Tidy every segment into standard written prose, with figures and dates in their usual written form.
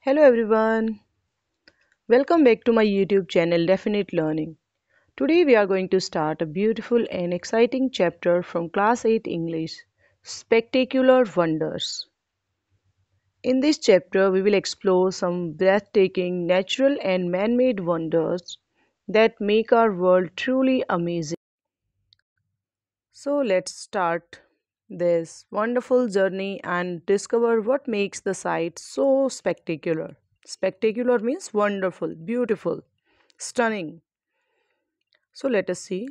Hello everyone, welcome back to my YouTube channel Definite Learning. Today we are going to start a beautiful and exciting chapter from Class 8 English, Spectacular Wonders. In this chapter we will explore some breathtaking natural and man-made wonders that make our world truly amazing. So let's start this wonderful journey and discover what makes the site so spectacular. Spectacular means wonderful, beautiful, stunning. So let us see.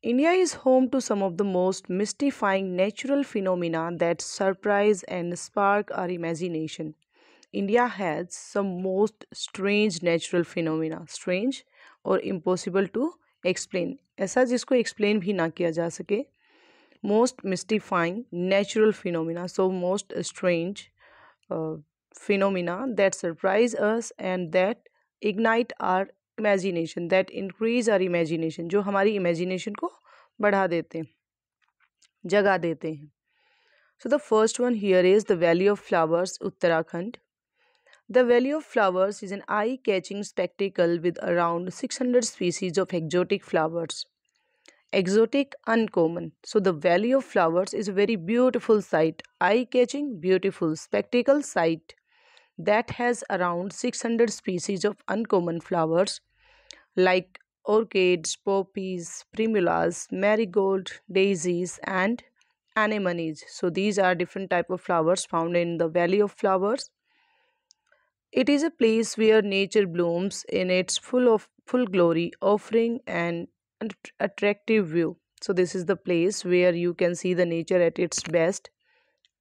India is home to some of the most mystifying natural phenomena that surprise and spark our imagination. India has some most strange natural phenomena, strange और impossible to explain. ऐसा जिसको explain भी ना किया जा सके. Most mystifying natural phenomena, so most strange uh, phenomena that surprise us and that ignite our imagination, that increase our imagination, जो हमारी imagination को बढ़ा देते हैं, जगा देते हैं. So the first one here is the Valley of Flowers, Uttarakhand. The Valley of Flowers is an eye-catching spectacle with around 600 species of exotic flowers. Exotic, uncommon. So the Valley of Flowers is a very beautiful sight, eye-catching, beautiful, spectacle sight that has around 600 species of uncommon flowers like orchids, poppies, primulas, marigold, daisies and anemones. So these are different type of flowers found in the Valley of Flowers. It is a place where nature blooms in its full glory, offering an attractive view. So this is the place where you can see the nature at its best,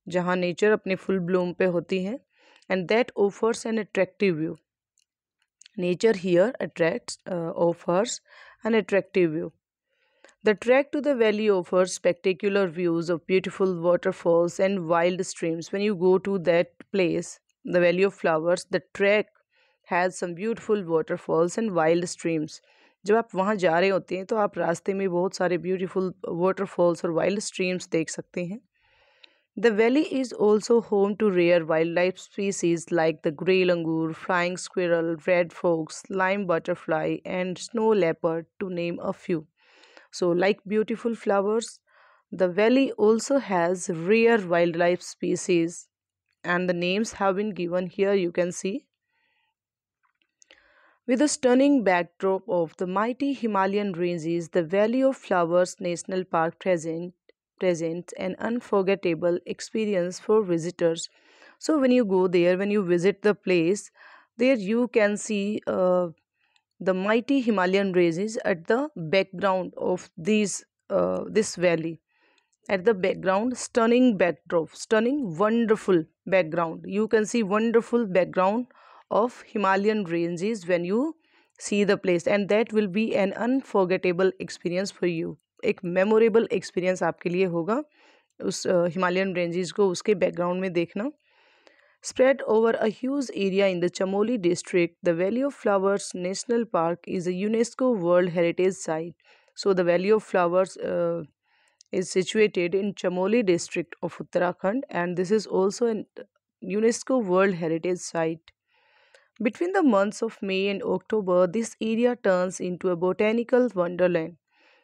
जहाँ nature अपने full bloom पे होती है, and that offers an attractive view. Nature here offers an attractive view. The trek to the valley offers spectacular views of beautiful waterfalls and wild streams. When you go to that place, the Valley of Flowers, the trek has some beautiful waterfalls and wild streams. जब आप वहाँ जा रहे होते हैं तो आप रास्ते में बहुत सारे beautiful waterfalls और wild streams देख सकते हैं. The valley is also home to rare wildlife species like the grey langur, flying squirrel, red fox, lime butterfly, and snow leopard, to name a few. So, like beautiful flowers, the valley also has rare wildlife species, and the names have been given here. You can see. With a stunning backdrop of the mighty Himalayan ranges, the Valley of Flowers National Park presents an unforgettable experience for visitors. So, when you go there, when you visit the place, there you can see the mighty Himalayan ranges at the background of this valley. At the background, stunning backdrop, stunning, wonderful background. You can see wonderful background of Himalayan ranges when you see the place, and that will be an unforgettable experience for you. एक memorable experience आपके लिए होगा उस Himalayan ranges को उसके background में देखना. Spread over a huge area in the Chamoli district, the Valley of Flowers National Park is a UNESCO World Heritage Site. So, the Valley of Flowers is situated in Chamoli district of Uttarakhand, and this is also a UNESCO World Heritage Site. Between the months of May and October, this area turns into a botanical wonderland.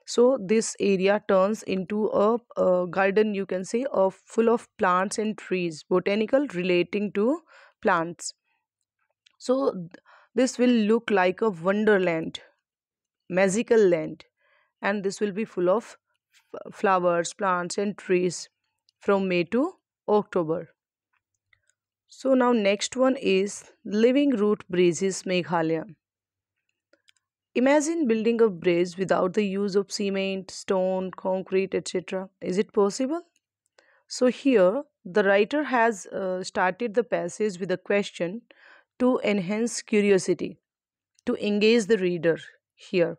So this area turns into a garden, you can say, of full of plants and trees, botanical relating to plants. So this will look like a wonderland, magical land, and this will be full of flowers, plants, and trees from May to October. So now next one is Living Root Bridges, Meghalaya. Imagine building a bridge without the use of cement, stone, concrete, etc. Is it possible? So, here the writer has started the passage with a question to enhance curiosity, to engage the reader here.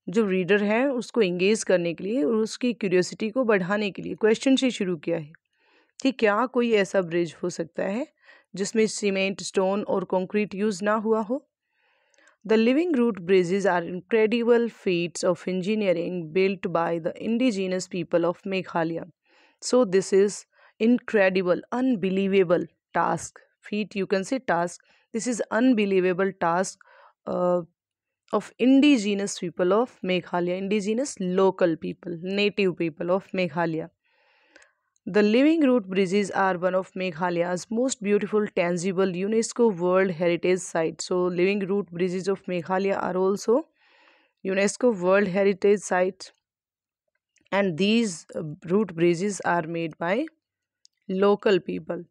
जो reader है उसको engage करने के लिए और उसकी curiosity को बढ़ाने के लिए क्वेश्चन से शुरू किया है कि क्या कोई ऐसा ब्रिज हो सकता है जिसमें सीमेंट, स्टोन और कंक्रीट यूज ना हुआ हो. The living root bridges are incredible feats of engineering built by the indigenous people of Meghalaya. So this is incredible, unbelievable task, feet, you can say, task. This is unbelievable task uh, of indigenous people of Meghalaya, indigenous local people, native people of Meghalaya. The living root bridges are one of Meghalaya's most beautiful tangible UNESCO World Heritage Sites. So, living root bridges of Meghalaya are also UNESCO World Heritage Sites, and these root bridges are made by local people.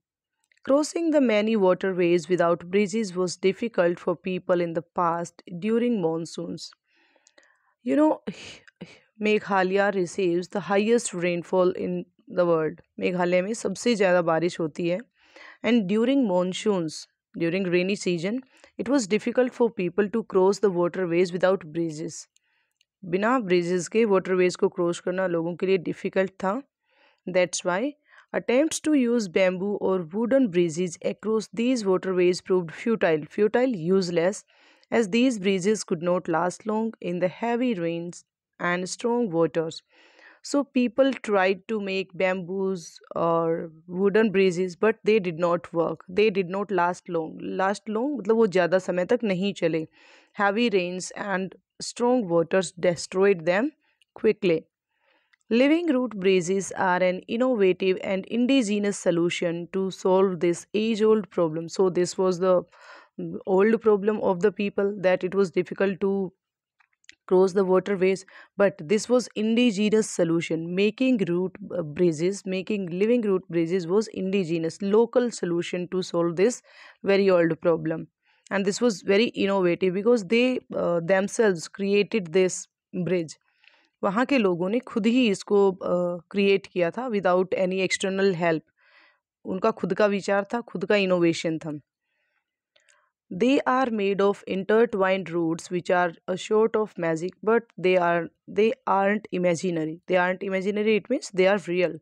Crossing the many waterways without bridges was difficult for people in the past during monsoons. You know, Meghalaya receives the highest rainfall in the world. Meghalaya में सबसे ज़्यादा बारिश होती है, and during monsoons, during rainy season, it was difficult for people to cross the waterways without bridges. बिना bridges के waterways को cross करना लोगों के लिए डिफ़िकल्ट था. That's why attempts to use bamboo or wooden bridges across these waterways proved futile, useless, as these bridges could not last long in the heavy rains and strong waters. So people tried to make bamboos or wooden bridges, but they did not work. They did not last long. Last long मतलब वो ज़्यादा समय तक नहीं चले. Heavy rains and strong waters destroyed them quickly. Living root bridges are an innovative and indigenous solution to solve this age old problem. So, this was the old problem of the people, that it was difficult to cross the waterways, but this was indigenous solution. Making bridges, making living root bridges was indigenous, local solution to solve this very old problem. And this was very innovative because they themselves created this bridge. वहाँ के लोगों ने खुद ही इसको create किया था without any external help. उनका खुद का विचार था, खुद का इनोवेशन था. They are made of intertwined roots which are a sort of magic, but they aren't imaginary. They aren't imaginary, it means they are real.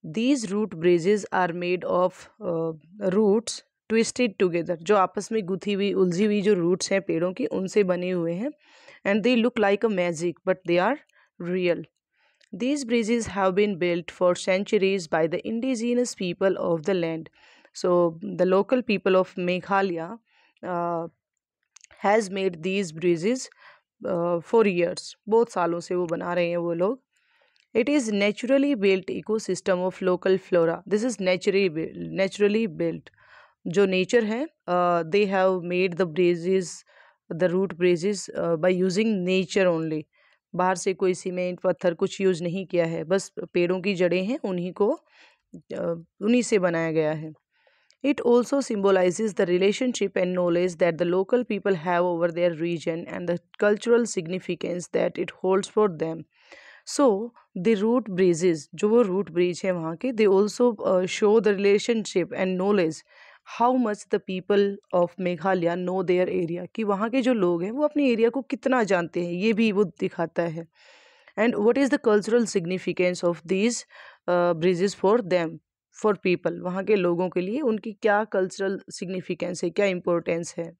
These root bridges are made of roots twisted together. जो आपस में गुथी हुई, उलझी हुई जो roots हैं पेड़ों की, उनसे बने हुए हैं. And they look like a magic, but they are real. These bridges have been built for centuries by the indigenous people of the land. So the local people of Meghalaya uh, has made these bridges for years. बहुत सालों से वो बना रहे हैं वो लोग. It is naturally built ecosystem of local flora. This is naturally built. जो नेचर है, they have made the bridges, the root bridges by using nature only. बाहर से कोई सीमेंट पत्थर कुछ यूज नहीं किया है, बस पेड़ों की जड़ें हैं, उन्हीं से बनाया गया है. It also symbolises the relationship and knowledge that the local people have over their region and the cultural significance that it holds for them. So the root bridges, जो वो रूट ब्रिज है वहाँ के, they also show the relationship and knowledge how much the people of Meghalaya know their area. कि वहाँ के जो लोग हैं वो अपने एरिया को कितना जानते हैं, ये भी वो दिखाता है. And what is the cultural significance of these bridges for them, for people. वहाँ के लोगों के लिए उनकी क्या कल्चरल सिग्निफिकेंस है, क्या इम्पोर्टेंस है.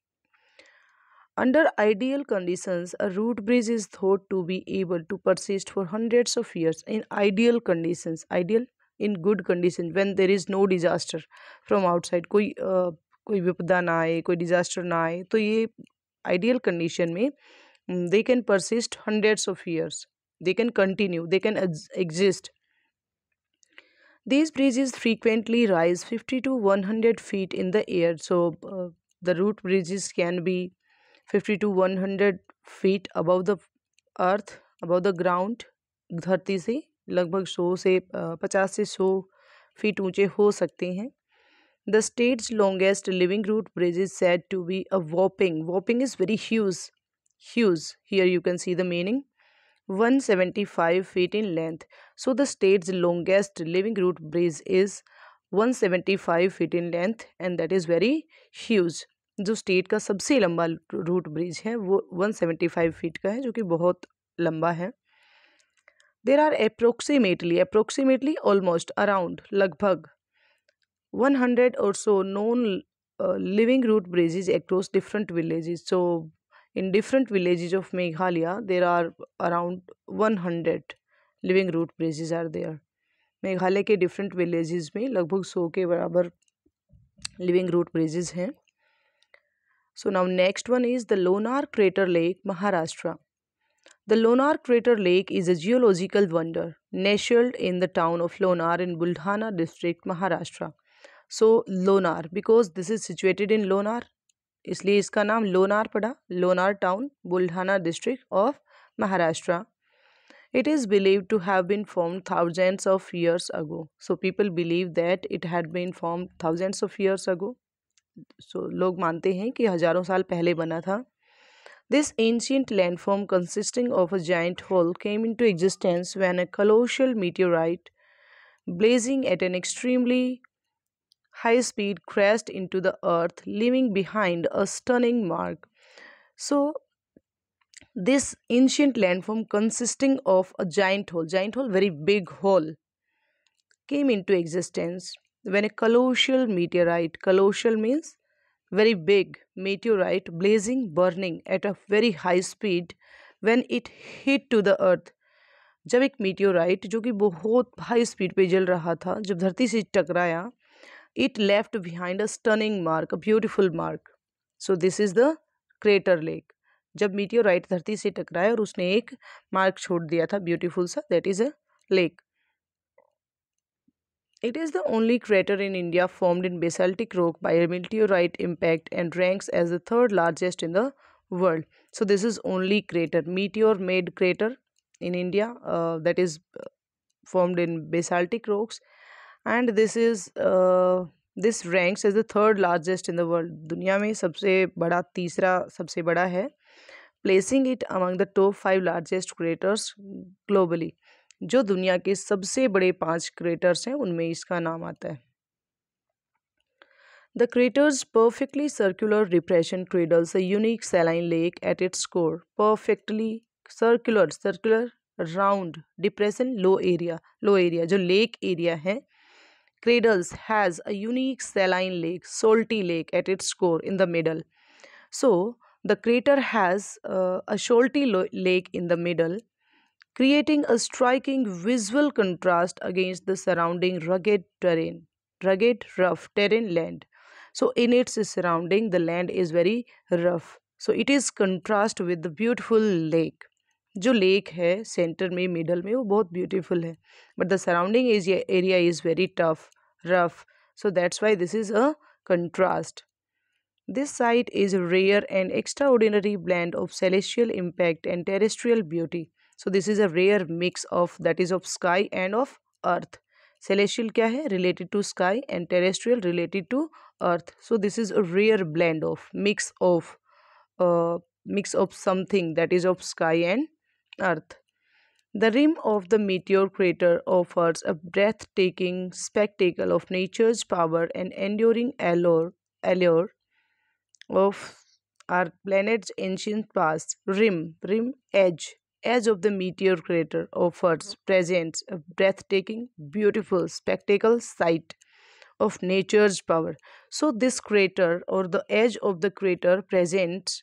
Under ideal conditions, a root bridge is thought to be able to persist for hundreds of years. In ideal conditions, ideal in good conditions, when there is no disaster from outside, कोई विपदा ना आए, कोई disaster ना आए, तो ये ideal condition में they can persist hundreds of years. They can continue, they can exist. These bridges frequently rise 50 to 100 feet in the air. So the root bridges can be 50 to 100 feet above the earth, above the ground. धरती से लगभग 100 से 50 से 100 feet ऊंचे हो सकते हैं. The state's longest living root bridge is said to be a whopping is very huge. Here you can see the meaning. 175 feet in length. So the state's longest living root bridge is 175 feet in length, and that is very huge. जो state का सबसे लंबा root bridge है वो 175 feet का है, जो कि बहुत लंबा है. There are approximately almost around लगभग 100 or so known living root bridges across different villages. So in different villages of Meghalaya there are around 100 living root bridges are there. Meghalaya के डिफरेंट विलेजेस में लगभग 100 के बराबर लिविंग रूट ब्रिजेस हैं. So now next one is the Lonar Crater Lake, Maharashtra. The Lonar Crater Lake is a geological wonder nestled in the town of Lonar in Buldhana district, Maharashtra. So Lonar, because this is situated in Lonar, इसलिए इसका नाम लोनार पड़ा. Lonar town, Buldhana district of Maharashtra. It is believed to have been formed thousands of years ago. So people believe that it had been formed thousands of years ago. So लोग मानते हैं कि हजारों साल पहले बना था. This ancient landform consisting of a giant hole came into existence when a colossal meteorite, blazing at an extremely high speed, crashed into the earth, leaving behind a stunning mark. So, this ancient landform consisting of a giant hole, very big hole, came into existence when a colossal means very big meteorite, blazing, burning at a very high speed when it hit to the earth. जब एक meteorite जो कि बहुत high speed पे जल रहा था, जब धरती से टकराया, it left behind a stunning mark, a beautiful mark. So this is the crater lake. जब मीटियोराइट धरती से टकराया और उसने एक मार्क छोड़ दिया था ब्यूटीफुल सा, that is a lake. It is the only crater in India formed in basaltic rock by a meteorite impact and ranks as the third largest in the world. So this is only crater, meteor made crater in India, that is formed in basaltic rocks, and this ranks as the third largest in the world. दुनिया में सबसे बड़ा, तीसरा सबसे बड़ा है, placing it among the top 5 largest craters globally. जो दुनिया के सबसे बड़े 5 क्रेटर्स हैं उनमें इसका नाम आता है. The crater's perfectly circular depression cradles a unique saline lake at its core. Perfectly circular round depression, low area जो lake area है, cradles has a unique saline lake, salty lake at its core in the middle. So the crater has a salty lake in the middle, creating a striking visual contrast against the surrounding rugged, rough terrain land. So in its surrounding, the land is very rough. So it is contrast with the beautiful lake. जो lake है centre में, middle में, वो बहुत beautiful है, but the surrounding area is very tough, rough. So that's why this is a contrast. This site is a rare and extraordinary blend of celestial impact and terrestrial beauty. So this is a rare mix of, that is of sky and of earth. Celestial क्या है? Related to sky, and terrestrial related to earth. So this is a rare blend of, mix of something that is of sky and earth. The rim of the meteor crater offers a breathtaking spectacle of nature's power and enduring allure of our planet's ancient past. Edge of the meteor crater presents a breathtaking, beautiful spectacle sight of nature's power. So this crater, or the edge of the crater, presents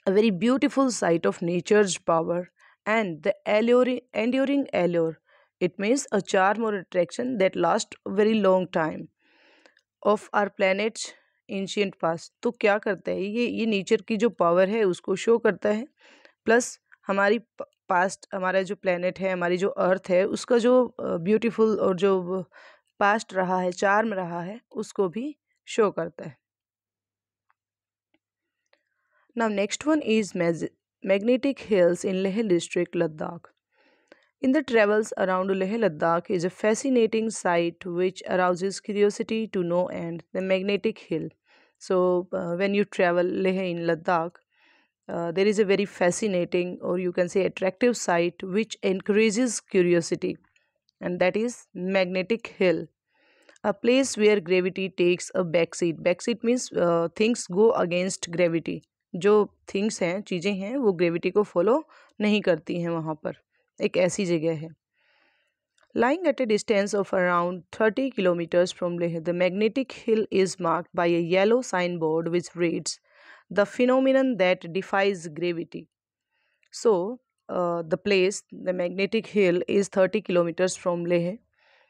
a very beautiful sight of nature's power and the enduring allure. It means a charm or attraction that lasts a very long time of our planet's ancient past. तो क्या करता है ये nature की जो power है उसको show करता है, प्लस हमारी पास्ट, हमारा जो प्लेनेट है, हमारी जो अर्थ है, उसका जो ब्यूटीफुल और जो पास्ट रहा है, चार्म रहा है, उसको भी शो करता है. Now next one is magnetic hills in Leh district, Ladakh. In the travels around Leh Ladakh is a fascinating sight which arouses curiosity to no end, the magnetic hill. So when you travel Leh in Ladakh, there is a very fascinating, or you can say attractive sight which encourages curiosity, and that is magnetic hill. A place where gravity takes a backseat. Backseat means things go against gravity. जो things हैं, चीज़ें हैं, वो gravity को follow नहीं करती हैं. वहाँ पर एक ऐसी जगह है. Lying at a distance of around 30 kilometers from Leh, the magnetic hill is marked by a yellow signboard which reads, "The phenomenon that defies gravity." So, the magnetic hill is 30 kilometers from Leh,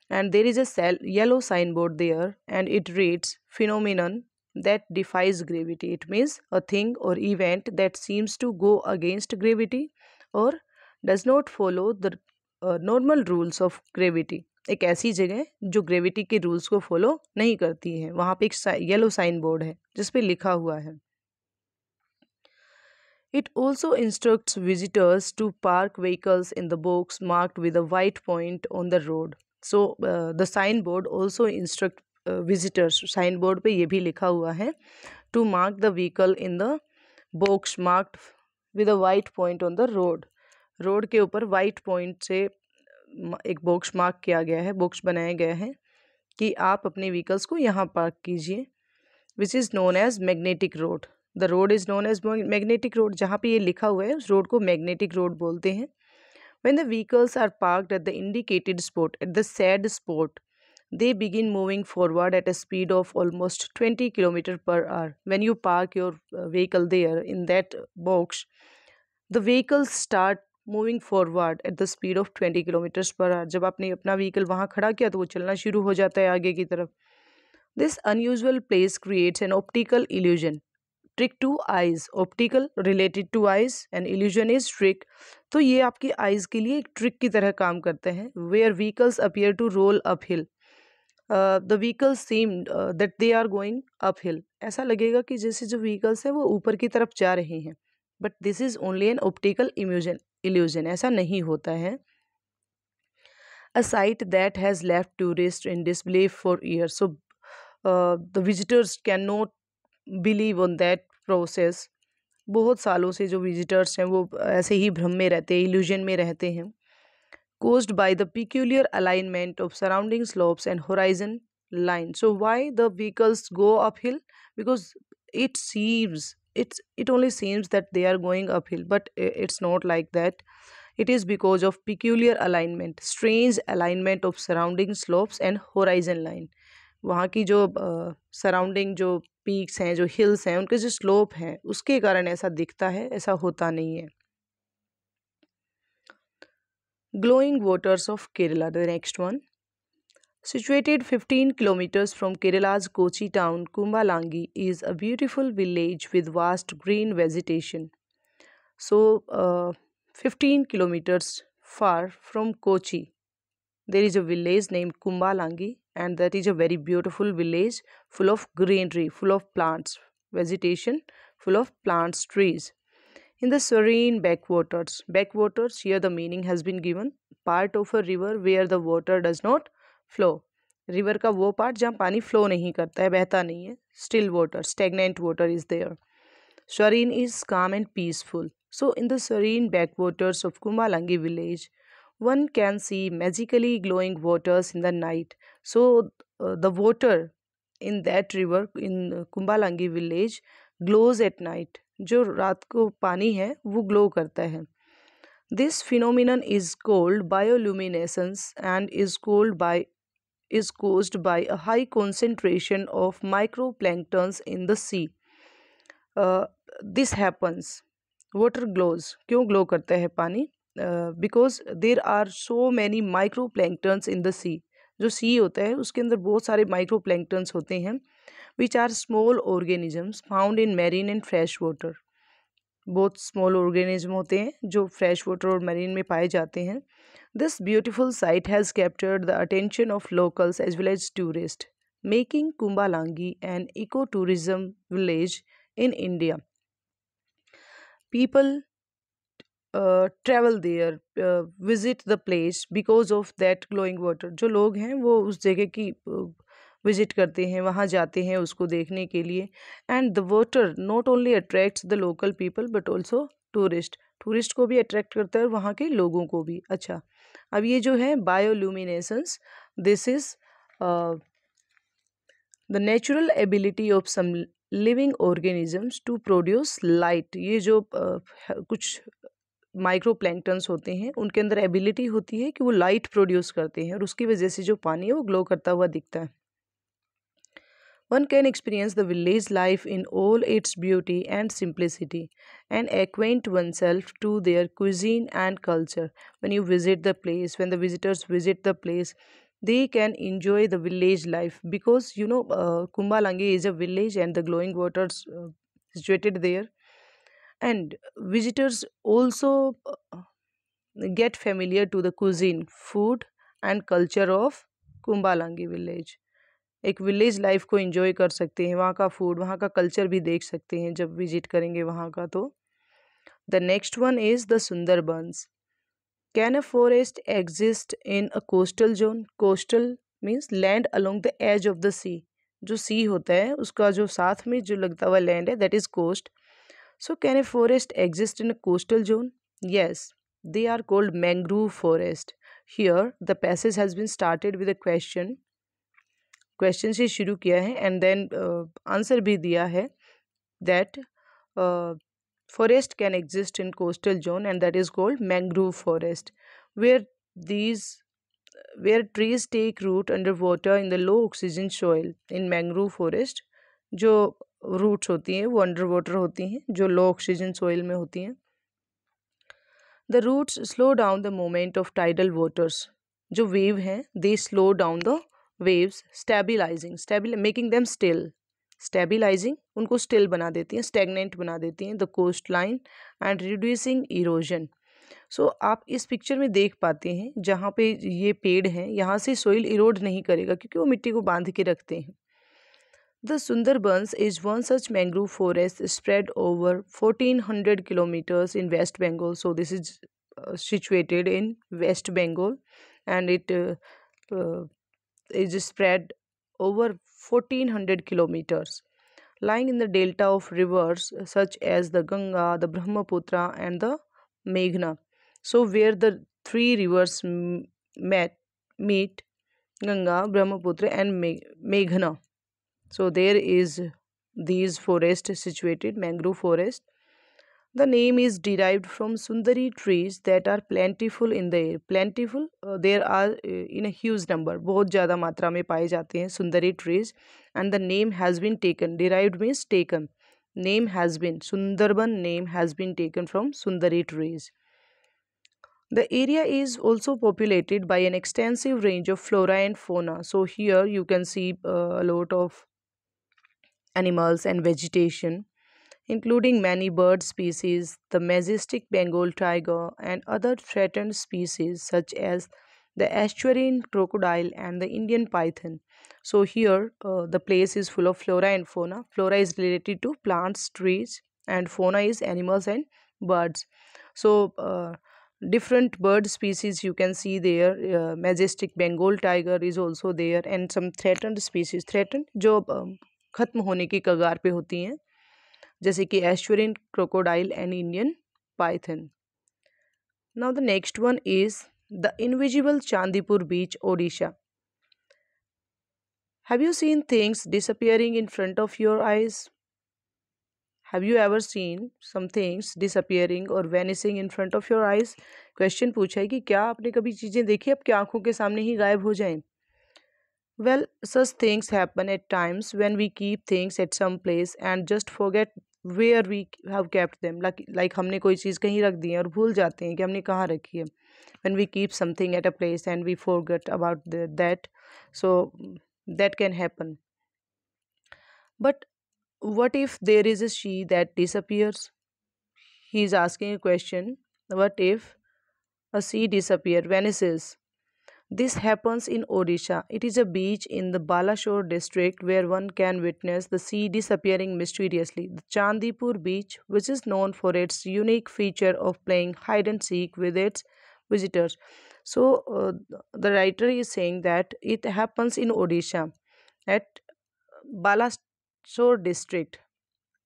and there is a yellow signboard there, and it reads, phenomenon that defies gravity. It means a thing or event that seems to go against gravity or does not follow the normal rules of gravity. एक ऐसी जगह जो gravity के rules को follow नहीं करती है। वहाँ पे एक येलो साइन बोर्ड है जिस पे लिखा हुआ है। It also instructs visitors to park vehicles in the box marked with a white point on the road. So the signboard also instruct visitors. Signboard पे ये भी लिखा हुआ है to mark the vehicle in the box marked with a white point on the road. Road के ऊपर white point से एक बॉक्स मार्क किया गया है, बॉक्स बनाया गया है कि आप अपने व्हीकल्स को यहाँ पार्क कीजिए, which is known as magnetic road. The road is known as magnetic road. जहाँ पे ये लिखा हुआ है उस रोड को मैग्नेटिक रोड बोलते हैं। When the vehicles are parked at the indicated spot, at the said spot, they begin moving forward at a speed of almost 20 km per hour. When you park your vehicle there in that box, the vehicles start moving forward at the speed of 20 kilometres per hour. जब आपने अपना vehicle वहाँ खड़ा किया तो वो चलना शुरू हो जाता है आगे की तरफ। This unusual place creates an optical illusion, trick to eyes. Optical related to eyes and illusion is trick. तो ये आपकी आइज के लिए एक ट्रिक की तरह काम करते हैं। Where vehicles appear to roll up hill, the vehicles seem that they are going up hill. ऐसा लगेगा कि जैसे जो व्हीकल्स हैं वो ऊपर की तरफ जा रहे हैं, but this is only an optical illusion. ऐसा नहीं होता है। A site that has left tourists in disbelief for years, so the visitors cannot believe on that process। बहुत सालों से जो विजिटर्स हैं वो ऐसे ही भ्रम में रहते हैं, इल्यूजन में रहते हैं। caused by the peculiar alignment of surrounding slopes and horizon line। So why the vehicles go uphill? Because it only seems that they are going uphill, but it's not like that। It is because of peculiar alignment, strange alignment of surrounding slopes and horizon line। वहाँ की जो surrounding जो peaks हैं, जो hills हैं, उनके जो slope हैं, उसके कारण ऐसा दिखता है, ऐसा होता नहीं है। Glowing waters of Kerala, the next one. Situated 15 kilometers from Kerala's Kochi town, Kumbalangi is a beautiful village with vast green vegetation. So, 15 kilometers far from Kochi, there is a village named Kumbalangi, and that is a very beautiful village full of greenery, full of plants, vegetation, full of plants, trees. In the serene backwaters, here the meaning has been given, part of a river where the water does not flow। River का वो part जहाँ पानी flow नहीं करता है, बहता नहीं है। Still water, stagnant water is there. serene is calm and peaceful। So in the serene backwaters of Kumbalangi village, one can see magically glowing waters in the night। So the water in that river in Kumbalangi village glows at night। जो रात को पानी है वो glow करता है। This phenomenon is called bioluminescence and is caused by a high concentration of microplanktons in the sea। This happens, water glows, क्यों glow करता है पानी? Because there are so many microplanktons in the sea। जो sea होता है उसके अंदर बहुत सारे माइक्रोप्लैंक्टन्स होते हैं, which are small organisms found in marine and fresh water। बहुत स्मॉल ऑर्गेनिज्म होते हैं जो फ्रेश वाटर और मरीन में पाए जाते हैं। This beautiful site has captured the attention of locals as well as tourist, making Kumbalangi an eco tourism village in India. People travel there, visit the place because of that glowing water. जो लोग हैं वो उस जगह की visit करते हैं, वहाँ जाते हैं उसको देखने के लिए। And the water not only attracts the local people but also tourist को भी अट्रैक्ट करता है और वहाँ के लोगों को भी। अच्छा, अब ये जो है bioluminescence, this is the natural ability of some living organisms to produce light. ये जो कुछ माइक्रो प्लैंक्टन्स होते हैं उनके अंदर एबिलिटी होती है कि वो लाइट प्रोड्यूस करते हैं और उसकी वजह से जो पानी है वो ग्लो करता हुआ दिखता है। One can experience the village life in all its beauty and simplicity and acquaint oneself to their cuisine and culture। When you visit the place, when the visitors visit the place, they can enjoy the village life because Kumbalangi is a village and the glowing waters situated there, and visitors also get familiar to the cuisine, food and culture of Kumbalangi village. एक village life को enjoy कर सकते हैं, वहाँ का food, वहाँ का culture भी देख सकते हैं जब विजिट करेंगे वहाँ का। तो the next one is the Sundarbans. Can a forest exist in a coastal zone? Coastal means land along the edge of the sea. जो सी होता है उसका जो साथ में जो लगता हुआ लैंड है that is coast. So, can a forest exist in a coastal zone? Yes, they are called mangrove forest. Here, the passage has been started with a question. Question से शुरू किया है and then answer भी दिया है that uh, forest can exist in coastal zone and that is called mangrove forest, where these where trees take root underwater in the low oxygen soil. In mangrove forest जो roots होती हैं वो under water होती हैं, जो लो oxygen soil में होती हैं। The roots slow down the moment of tidal waters. जो वेव हैं they slow down the waves, stable making them still. Stabilising उनको स्टिल बना देती हैं, स्टेगनेंट बना देती हैं the coast line and reducing erosion. So आप इस पिक्चर में देख पाते हैं जहाँ पे ये पेड़ हैं यहाँ से सोइल इरोड नहीं करेगा क्योंकि वो मिट्टी को बांध के रखते हैं। The Sundarbans is one such mangrove forest spread over 1400 kilometers in West Bengal. So this is situated in West Bengal and it uh, is spread over 1400 kilometers, lying in the delta of rivers such as the Ganga, the Brahmaputra and the Meghna. So where the three rivers meet, Ganga, Brahmaputra and Meghna. So there is these forest situated, mangrove forest. The name is derived from Sundari trees that are plentiful in the air. Plentiful, there are in a huge number. बहुत ज़्यादा मात्रा में पाए जाते हैं Sundari trees, and the name has been taken. Derived means taken. Name has been Sundarban. Name has been taken from Sundari trees. The area is also populated by an extensive range of flora and fauna. So here you can see a lot of animals and vegetation, including many bird species, the majestic Bengal tiger, and other threatened species such as the estuarine crocodile and the Indian python. So here the place is full of flora and fauna. Flora is related to plants, trees, and fauna is animals and birds. So different bird species you can see there. Majestic Bengal tiger is also there, and some threatened species. Threatened जो खत्म होने की कगार पे होती हैं, जैसे कि estuarine crocodile and Indian python. Now the next one is the invisible Chandipur beach, Odisha. Have you seen things disappearing in front of your eyes? Have you ever seen some things disappearing और vanishing in front of your eyes? Question पूछा है कि क्या आपने कभी चीज़ें देखी आपकी आंखों के सामने ही गायब हो जाएं? Well, such things happen at times when we keep things at some place and just forget where we have kept them. Like हमने कोई चीज़ कहीं रख दी है और भूल जाते हैं कि हमने कहाँ रखी है. When we keep something at a place and we forget about that, so that can happen. But what if there is a she that disappears? He is asking a question. What if a sea disappears, vanishes? This happens in Odisha. It is a beach in the Balashore district where one can witness the sea disappearing mysteriously. The Chandipur beach, which is known for its unique feature of playing hide and seek with its visitors. So, the writer is saying that it happens in Odisha at Balashore district.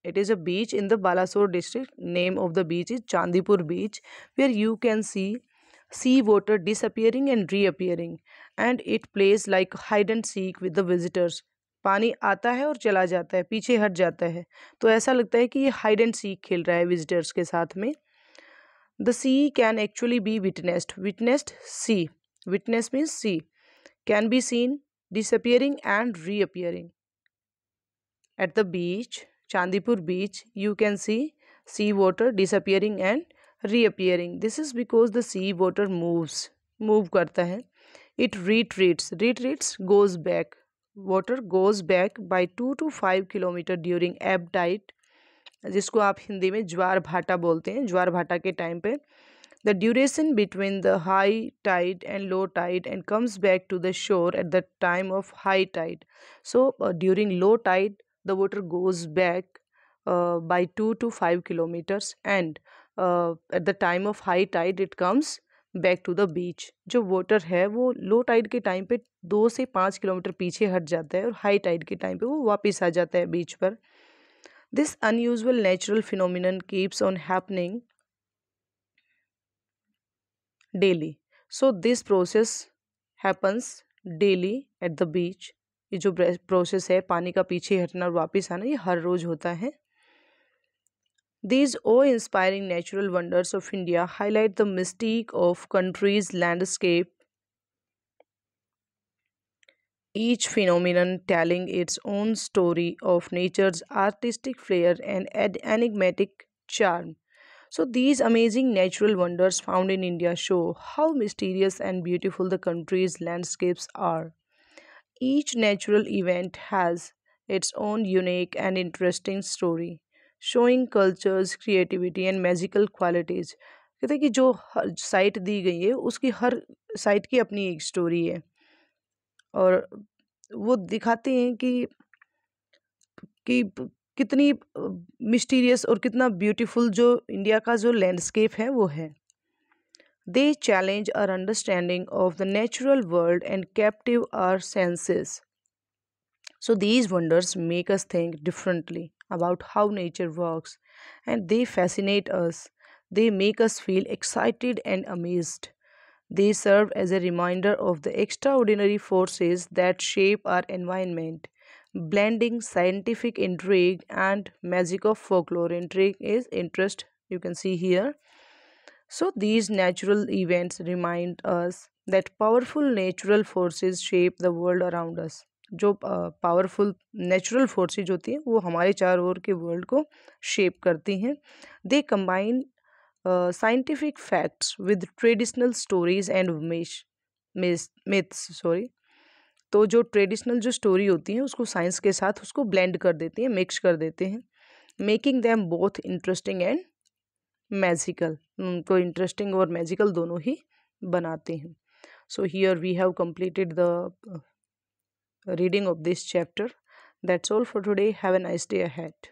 It is a beach in the Balasore district. Name of the beach is Chandipur beach, where you can see sea water disappearing and reappearing, and it plays like hide and seek with the visitors. पानी आता है और चला जाता है, पीछे हट जाता है, तो ऐसा लगता है कि ये हाइड एंड सीक खेल रहा है विजिटर्स के साथ में. The sea can actually be witnessed see. Witness means see. Can be seen disappearing and reappearing. At the beach, Chandipur beach, you can see sea water disappearing and reappearing. This is because the sea water move करता है. It retreats, goes back. Water goes back by 2 to 5 kilometer during ebb tide, जिसको आप हिंदी में ज्वार भाटा बोलते हैं। ज्वार भाटा के टाइम पे the duration between the high tide and low tide and comes back to the shore at the time of high tide. So during low tide the water goes back by 2 to 5 kilometers, and at the time of high tide it comes back to the beach. जो water है वो low tide के time पे 2 से 5 kilometre पीछे हट जाता है और हाई टाइड के टाइम पे वो वापस आ जाता है बीच पर। This unusual natural phenomenon keeps on happening daily. So this process happens daily at the beach. ये जो प्रोसेस है पानी का पीछे हटना और वापस आना, ये हर रोज होता है। These awe-inspiring natural wonders of India highlight the mystique of country's landscape, each phenomenon telling its own story of nature's artistic flair and enigmatic charm. So, these amazing natural wonders found in India show how mysterious and beautiful the country's landscapes are. Each natural event has its own unique and interesting story, showing cultures, creativity and magical qualities. कहते हैं कि जो site दी गई है उसकी हर site की अपनी एक स्टोरी है, और वो दिखाते हैं कि कितनी मिस्टीरियस और कितना ब्यूटीफुल जो इंडिया का जो लैंडस्केप है वो है। They challenge our understanding of the natural world and captive our senses. So these wonders make us think differently about how nature works, and they fascinate us. They make us feel excited and amazed. They serve as a reminder of the extraordinary forces that shape our environment, blending scientific intrigue and magic of folklore. Intrigue is interest, you can see here. So, these natural events remind us that powerful natural forces shape the world around us. जो powerful natural forces होती हैं वो हमारे चारों ओर के world को shape करती हैं। They combine scientific facts with traditional stories and myths sorry. तो जो ट्रेडिशनल जो स्टोरी होती हैं उसको साइंस के साथ उसको ब्लेंड कर देते हैं, मिक्स कर देते हैं, making them both interesting and magical. उनको इंटरेस्टिंग और मैजिकल दोनों ही बनाते हैं। So here we have completed the reading of this chapter. That's all for today. Have a nice day ahead.